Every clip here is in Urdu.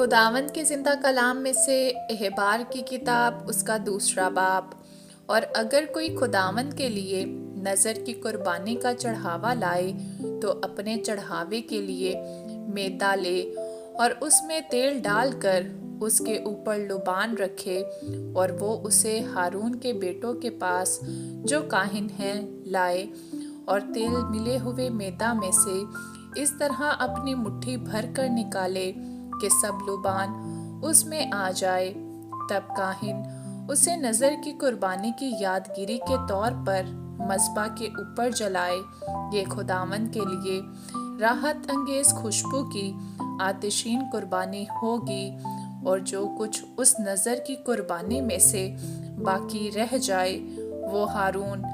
خداوند کے زندہ کلام میں سے احبار کی کتاب اس کا دوسرا باب۔ اور اگر کوئی خداوند کے لیے نذر کی قربانی کا چڑھاوا لائے تو اپنے چڑھاوے کے لیے میدا لے اور اس میں تیل ڈال کر اس کے اوپر لبان رکھے، اور وہ اسے ہارون کے بیٹوں کے پاس جو کاہن ہیں لائے، اور تیل ملے ہوئے میدا میں سے اس طرح اپنی مٹھی بھر کر نکالے کہ سب لبان اس میں آ جائے۔ تب کاہن اسے نذر کی قربانی کی یادگیری کے طور پر مذبح کے اوپر جلائے۔ یہ خداوند کے لیے راحت انگیز خوشبو کی آتشین قربانی ہوگی، اور جو کچھ اس نذر کی قربانی میں سے باقی رہ جائے وہ ہارون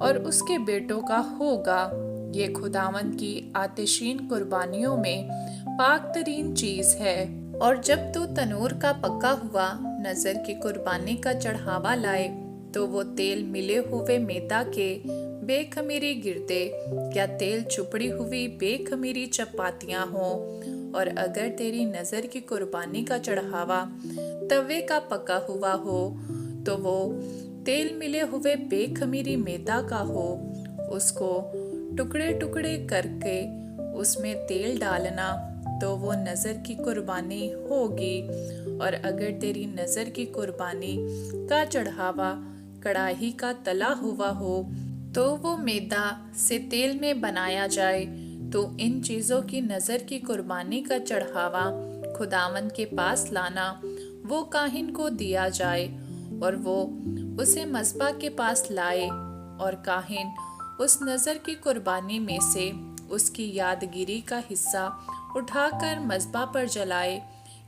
اور اس کے بیٹوں کا ہوگا۔ یہ خداوند کی آتشین قربانیوں میں پاک ترین چیز ہے۔ اور جب تو تنور کا پکا ہوا نذر کی قربانی کا چڑھاوا لائے تو وہ تیل ملے ہوئے میدا کے بے خمیری گردے یا تیل چپڑی ہوئی بے خمیری چپاتیاں ہوں، اور اگر تیری نذر کی قربانی کا چڑھاوا توے کا پکا ہوا ہو تو وہ تیل ملے ہوئے بے خمیری میدا کا ہو، اس کو ٹکڑے ٹکڑے کر کے اس میں تیل ڈالنا تو وہ نذر کی قربانی ہوگی۔ اور اگر تیری نذر کی قربانی کا چڑھاوا کڑاہی کا تلا ہوا ہو تو وہ میدا سے تیل میں بنایا جائے، تو ان چیزوں کی نذر کی قربانی کا چڑھاوا خداوند کے پاس لانا، وہ کاہن کو دیا جائے، اور وہ اسے مذبح کے پاس لائے، اور کاہن اس نذر کی قربانی میں سے اس کی یادگیری کا حصہ اٹھا کر مذبح پر جلائے۔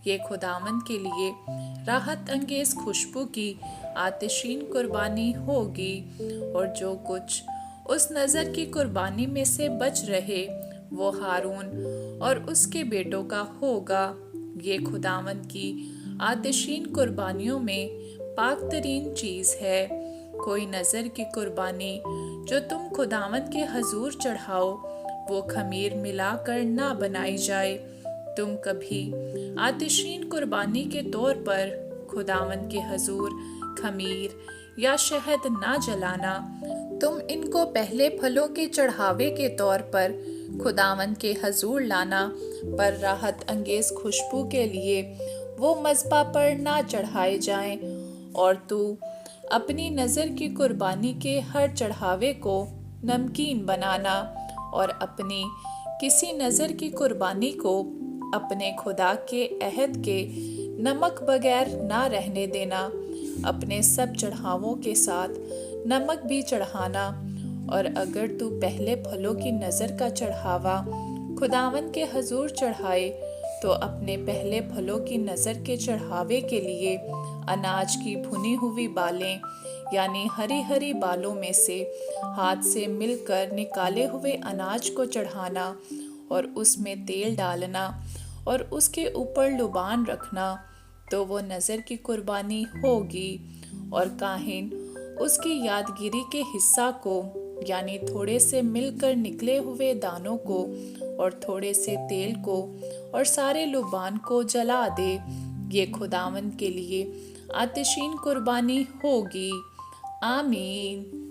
یہ خداوند کے لیے راحت انگیز خوشبو کی آتشین قربانی ہوگی، اور جو کچھ اس نذر کی قربانی میں سے بچ رہے وہ ہارون اور اس کے بیٹوں کا ہوگا۔ یہ خداوند کی آتشین قربانیوں میں پاک ترین چیز ہے۔ کوئی نذر کی قربانی جو تم خداوند کے حضور چڑھاؤ وہ خمیر ملا کر نہ بنائی جائے۔ تم کبھی آتشین قربانی کے طور پر خداوند کے حضور خمیر یا شہد نہ جلانا۔ تم ان کو پہلے پھلوں کے چڑھاوے کے طور پر خداوند کے حضور لانا، پر راحت انگیز خوشبو کے لیے وہ مذبح پر نہ چڑھائے جائیں۔ اور تو اپنی نذر کی قربانی کے ہر چڑھاوے کو نمکین بنانا، اور اپنی کسی نذر کی قربانی کو اپنے خدا کے عہد کے نمک بغیر نہ رہنے دینا۔ اپنے سب چڑھاووں کے ساتھ نمک بھی چڑھانا۔ اور اگر تو پہلے پھلوں کی نذر کا چڑھاوا خداوند کے حضور چڑھائے تو اپنے پہلے پھلوں کی نذر کے چڑھاوے کے لیے اناج کی بھنی ہوئی بالیں، یعنی ہری ہری بالوں میں سے ہاتھ سے مل کر نکالے ہوئے اناج کو چڑھانا، اور اس میں تیل ڈالنا اور اس کے اوپر لبان رکھنا، تو وہ نذر کی قربانی ہوگی۔ اور کاہن اس کی یادگیری کے حصہ کو، یعنی تھوڑے سے مل کر نکلے ہوئے دانوں کو اور تھوڑے سے تیل کو اور سارے لبان کو جلا دے۔ یہ خداوند کے لیے آتشین قربانی ہوگی۔ آمین۔